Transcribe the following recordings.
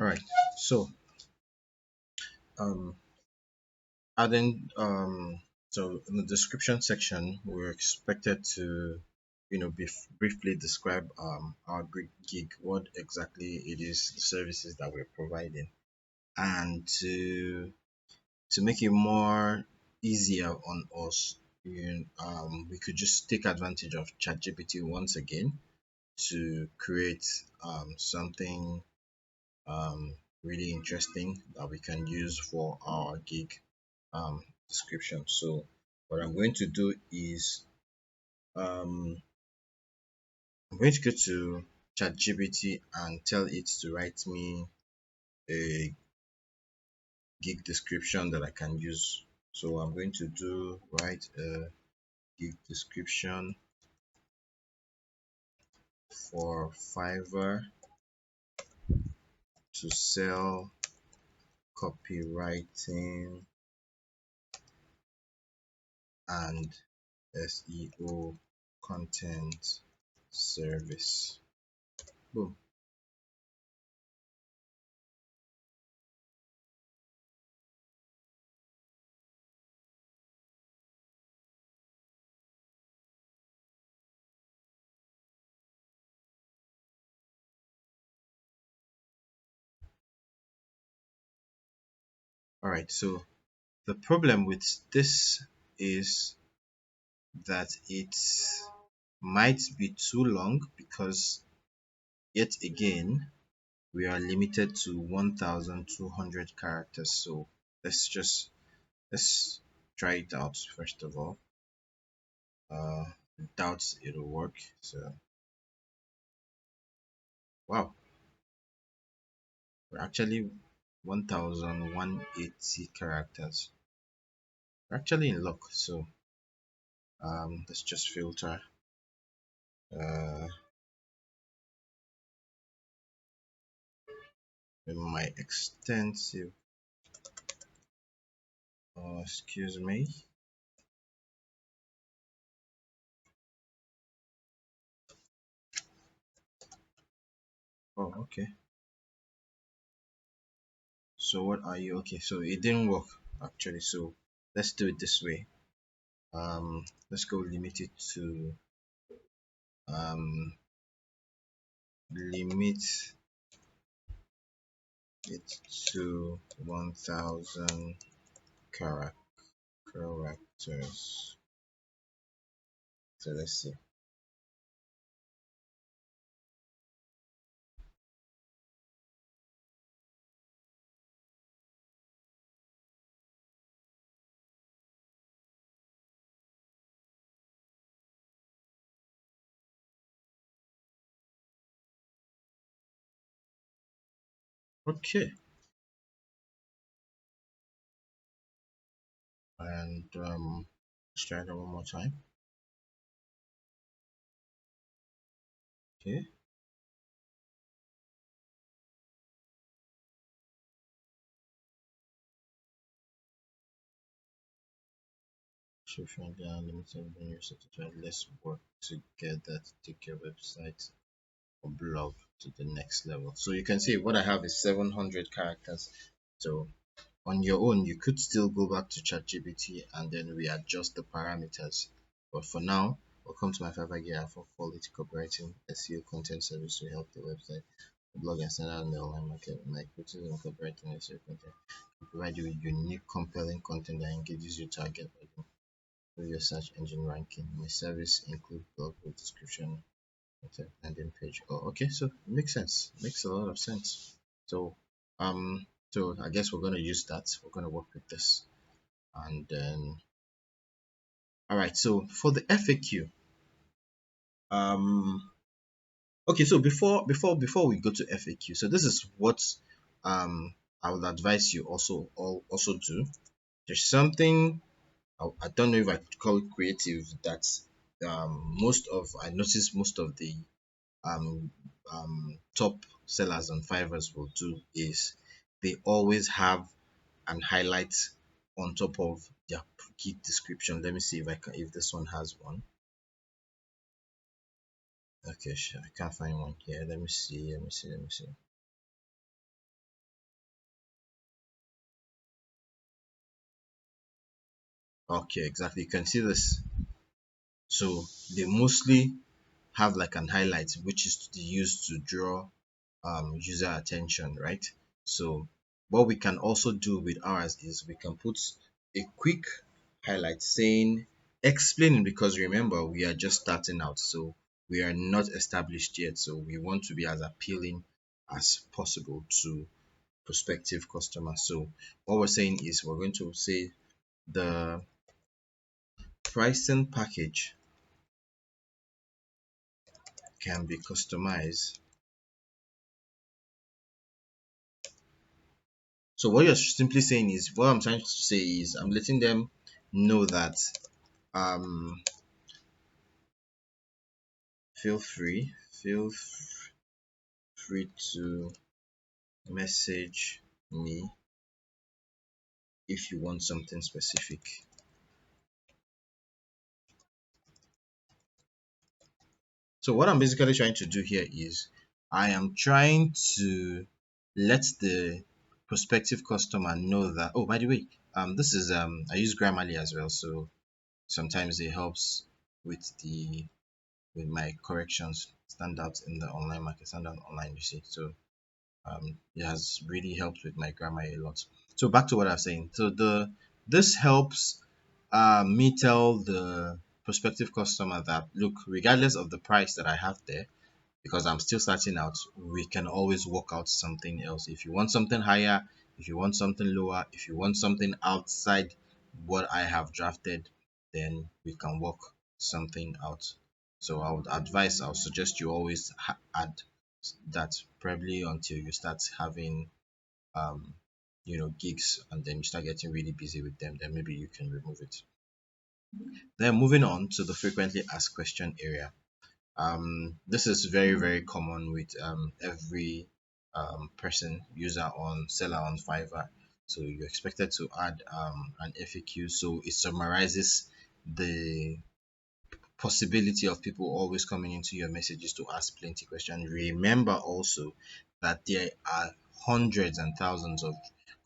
All right. So um, adding so in the description section, we're expected to briefly describe our gig, what exactly it is, the services that we're providing, and to make it more easier on us, we could just take advantage of ChatGPT once again to create something um, really interesting that we can use for our gig description. So what I'm going to do is um, I'm going to go to ChatGPT and tell it to write me a gig description that I can use. So I'm going to do write a gig description for Fiverr to sell copywriting and SEO content service. Boom. All right. So the problem with this is that it might be too long because yet again we are limited to 1200 characters. So let's try it out first of all. Uh, doubt it'll work. So wow, we're actually 1180 characters. We're actually in luck. So let's just filter. Uh, in my extensive. Excuse me. Oh, okay. So what are you? Okay, so it didn't work actually. So let's do it this way. Let's go limit it to um limit it to 1000 characters. So let's see. Okay, and let's try that one more time. Okay, so friendly and limited when you're satisfied. Let's work together to take your website or blog to the next level. So you can see what I have is 700 characters. So on your own, you could still go back to ChatGPT and then readjust the parameters. But for now, welcome to my Fiverr gear for quality copywriting SEO content service to help the website, blog, and send out an online market. My expertise in copywriting and SEO content can provide you with unique, compelling content that engages your target audience through your search engine ranking. My service include blog with description, content, landing page. Oh, okay, so it makes sense. Makes a lot of sense. So, um, so I guess we're gonna use that. We're gonna work with this, and then all right. So for the FAQ, um, okay. So before we go to FAQ, so this is what I would advise you also do. There's something I don't know if I could call it creative that most of I noticed most of the um, top sellers on Fiverr will do is they always have an highlight on top of their key description. Let me see if I can if this one has one. Okay, sure. I can't find one here. Let me see. Let me see. Let me see. Okay, exactly. You can see this. So they mostly have like an highlight, which is used to draw user attention, right? So what we can also do with ours is we can put a quick highlight saying explaining, because remember we are just starting out, so we are not established yet, so we want to be as appealing as possible to prospective customers. So what we're saying is we're going to say the pricing package can be customized. So what you're simply saying is, what I'm trying to say is, I'm letting them know that um feel free to message me if you want something specific. So what I'm basically trying to do here is I am trying to let the prospective customer know that, oh, by the way, this is I use Grammarly as well, so sometimes it helps with the with my corrections stand out in the online market, stand out online, you see. So it has really helped with my grammar a lot. So back to what I was saying. So the this helps me tell the prospective customer that, look, regardless of the price that I have there, because I'm still starting out, we can always work out something else. If you want something higher, if you want something lower, if you want something outside what I have drafted, then we can work something out. So I would suggest you always add that, probably until you start having um gigs, and then you start getting really busy with them, then maybe you can remove it. Then moving on to the frequently asked question area. This is very, very common with every person, user on seller on Fiverr. So you're expected to add an FAQ. So it summarizes the possibility of people always coming into your messages to ask plenty questions. Remember also that there are hundreds and thousands of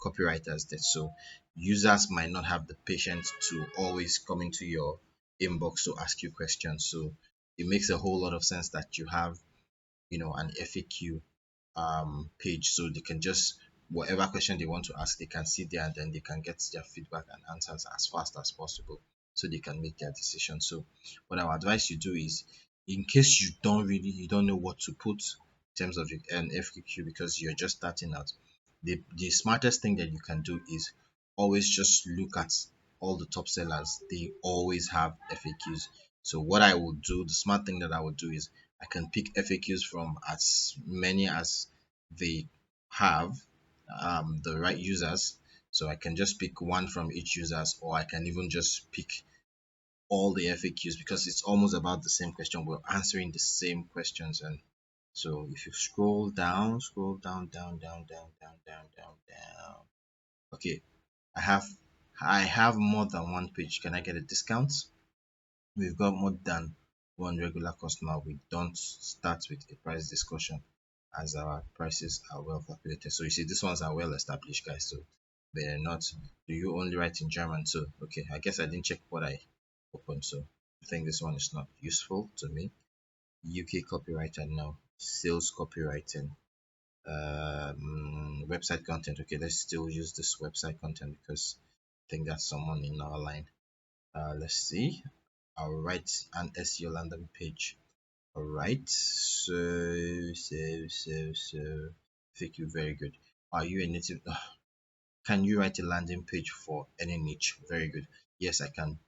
copywriters there, so users might not have the patience to always come into your inbox to ask you questions. So it makes a whole lot of sense that you have, an FAQ page, so they can just, whatever question they want to ask, they can see there, and then they can get their feedback and answers as fast as possible, so they can make their decision. So what I would advise you do is, in case you don't know what to put in terms of an FAQ because you're just starting out, the smartest thing that you can do is always just look at all the top sellers. They always have FAQs. So what I would do, the smart thing that I would do is, I can pick FAQs from as many as they have the right users. So I can just pick one from each users, or I can even just pick all the FAQs, because it's almost about the same question. We're answering the same questions. And so if you scroll down. Okay, I have I have more than one page. Can I get a discount? We've got more than one regular customer. We don't start with a price discussion, as our prices are well calculated. So you see, these ones are well established, guys. So they're not. Do you only write in German? So okay, I guess I didn't check what I opened. So I think this one is not useful to me. UK copywriter, no. Sales copywriting. Website content. Okay, let's still use this website content because I think that's someone in our line. Let's see. I'll write an SEO landing page. All right. So. Thank you. Very good. Are you a native? Can you write a landing page for any niche? Very good. Yes, I can.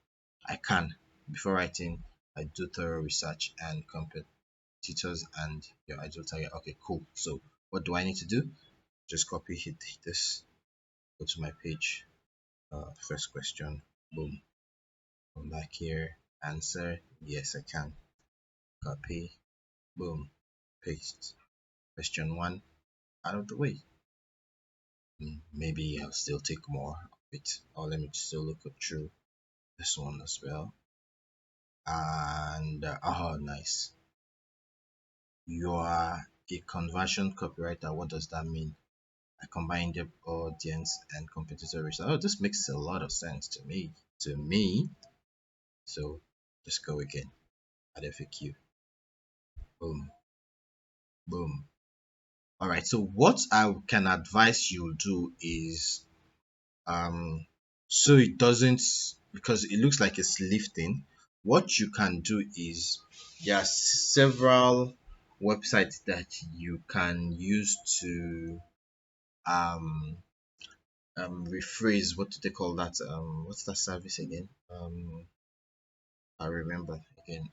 I can. Before writing, I do thorough research and competitors and your ideal target. Okay, cool. So what do I need to do? Just hit this, go to my page. First question. Boom. Come back here. Answer. Yes, I can. Copy. Boom. Paste. Question one out of the way. Maybe I'll still take more of it, or let me still look through this one as well. And oh, nice. You are a conversion copywriter. What does that mean? I combine the audience and competitor research. Oh, this makes a lot of sense to me. To me. So just go again. Add FAQ. Boom. Boom. All right. So what I can advise you do is so it doesn't, because it looks like it's lifting. What you can do is there are several websites that you can use to um rephrase. What do they call that? What's that service again? I remember again.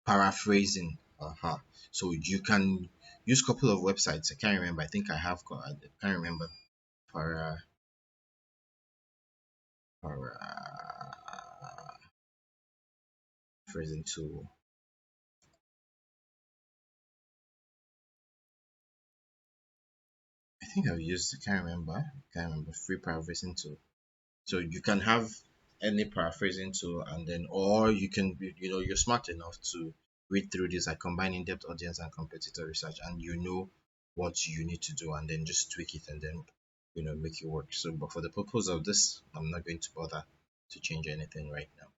Paraphrasing. So you can use a couple of websites. I can't remember. I think I have. I can't remember. Para paraphrasing tool. I think I've used. I can't remember. Free paraphrasing tool. So you can have any paraphrasing tool, and then, or you can be, you're smart enough to read through this. I combine in-depth audience and competitor research, and you know what you need to do, and then just tweak it, and then make it work. So, but for the purpose of this, I'm not going to bother to change anything right now.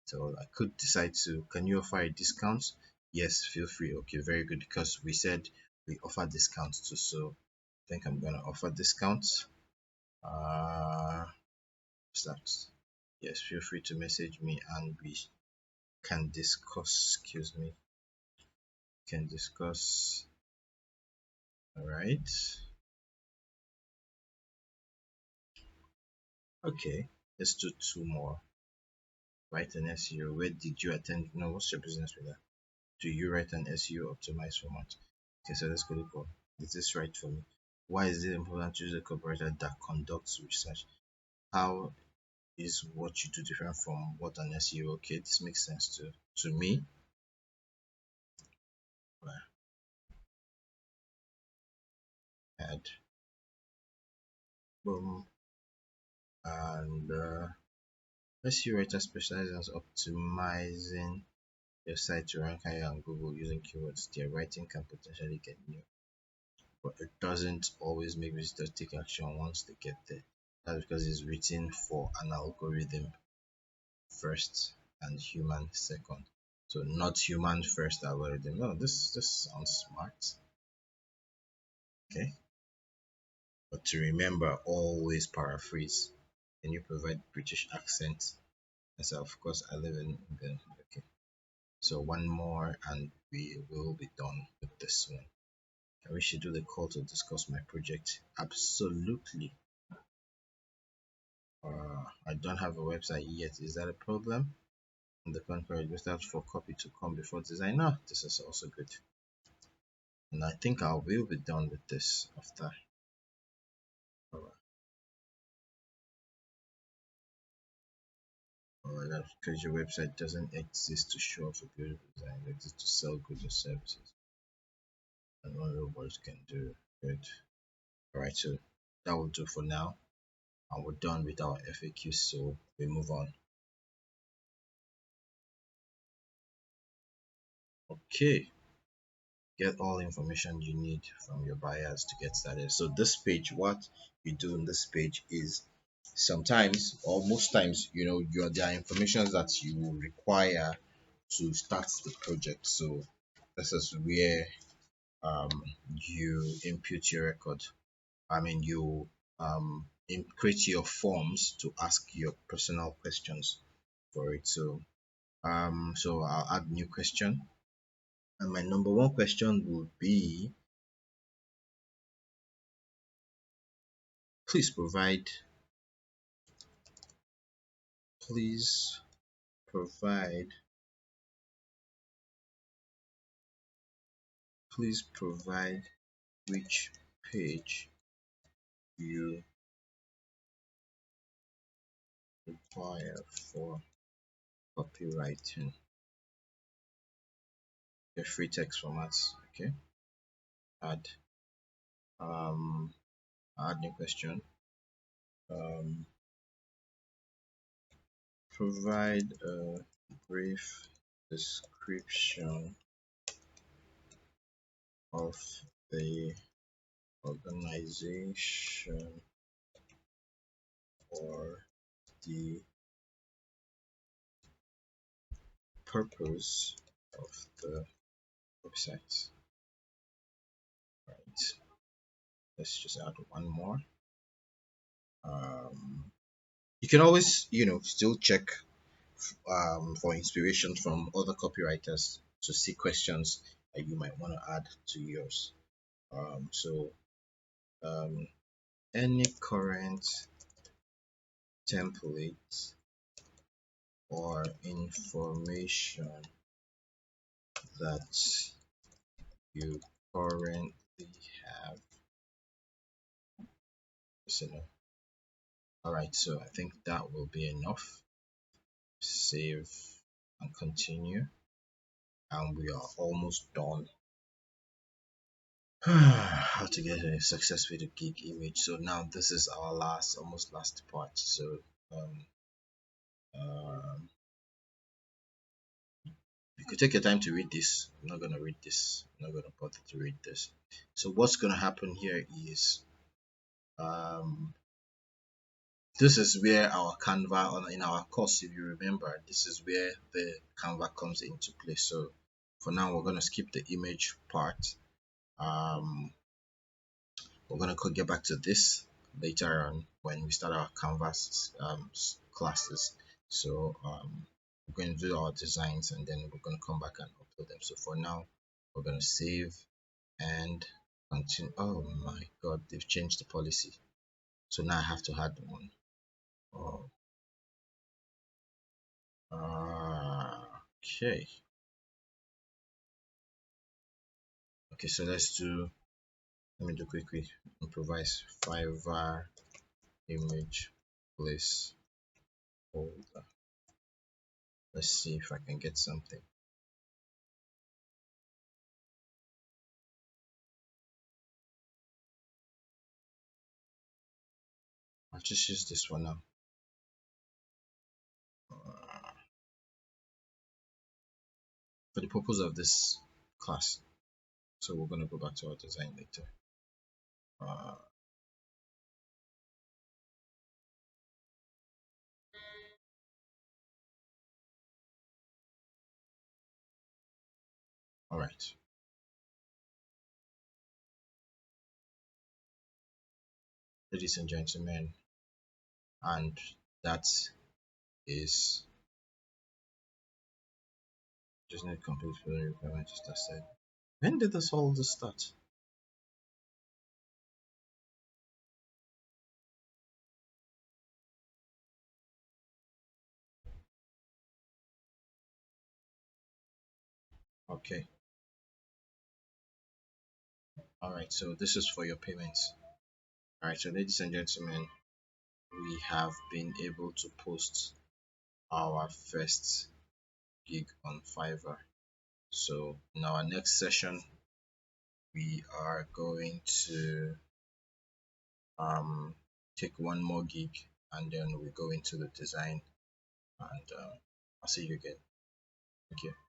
So I could decide to. Can you offer a discount? Yes, feel free. Okay, very good. Because we said we offer discounts too, so I think I'm gonna offer discounts. Start. Yes, feel free to message me and we can discuss. Excuse me. Can discuss. All right. Okay. Let's do two more. Write an SEO. Where did you attend? No, what's your business with that? Do you write an SEO optimized format? Okay, so let's go look for. Is this right for me? Why is it important to use a copywriter that conducts research? How is what you do different from what an SEO? Okay, this makes sense to me. Right. Add boom, and SEO writer specializes in optimizing your site to rank higher on Google using keywords. Their writing can potentially get new, but it doesn't always make visitors take action once they get there. That's because it's written for an algorithm first and human second. So not human first algorithm. No, this sounds smart. Okay. But to remember, always paraphrase. Can you provide British accent? I said, of course, I live in England. Okay. So one more and we will be done with this one. Can we schedule a call to discuss my project? Absolutely. I don't have a website yet. Is that a problem? On the contrary, just have for copy to come before design. No, this is also good. And I think I will be done with this after. Alright. Alright, because your website doesn't exist to show off a beautiful design, it exists to sell goods or services. And only robots can do. Good. Alright, so that will do for now. And we're done with our FAQ, so we move on. Okay, get all information you need from your buyers to get started. So this page, what you do in this page is sometimes or most times, you're there are information that you will require to start the project. So this is where um, you input your record. I mean, you create your forms to ask your personal questions for it. So I'll add new question. And my number one question will be, please provide, please provide, please provide which page you require for copywriting. The free text formats. Okay. Add add new question. Um, provide a brief description of the optimization for the purpose of the website. Right. Let's just add one more. Um, you can always, still check for inspiration from other copywriters to see questions that you might want to add to yours. So um, any current templates or information that you currently have. So, all right, so I think that will be enough. Save and continue, and we are almost done. How to get a success with a gig image. So now this is our almost last part. So um, um, you could take your time to read this. I'm not gonna read this. I'm not gonna bother to read this. So what's gonna happen here is um, this is where our Canva in our course, if you remember, this is where the Canva comes into play. So for now, we're gonna skip the image part. Um, we're gonna get back to this later on when we start our Canvas classes. So we're going to do our designs and then we're going to come back and upload them. So for now, we're going to save and continue. Oh my God, they've changed the policy. So now I have to add one. Oh, okay. Okay, so let me do quickly. Improvise Fiverr image place folder. Let's see if I can get something. I'll just use this one now. For the purpose of this class. So we're going to go back to our design later. Uh, all right. Ladies and gentlemen, and that is just need complete filling requirement to start said. When did this start? Okay. All right. So this is for your payments. All right. So ladies and gentlemen, we have been able to post our first gig on Fiverr. So in our next session, we are going to um, take one more gig and then we go into the design and I'll see you again. Thank you.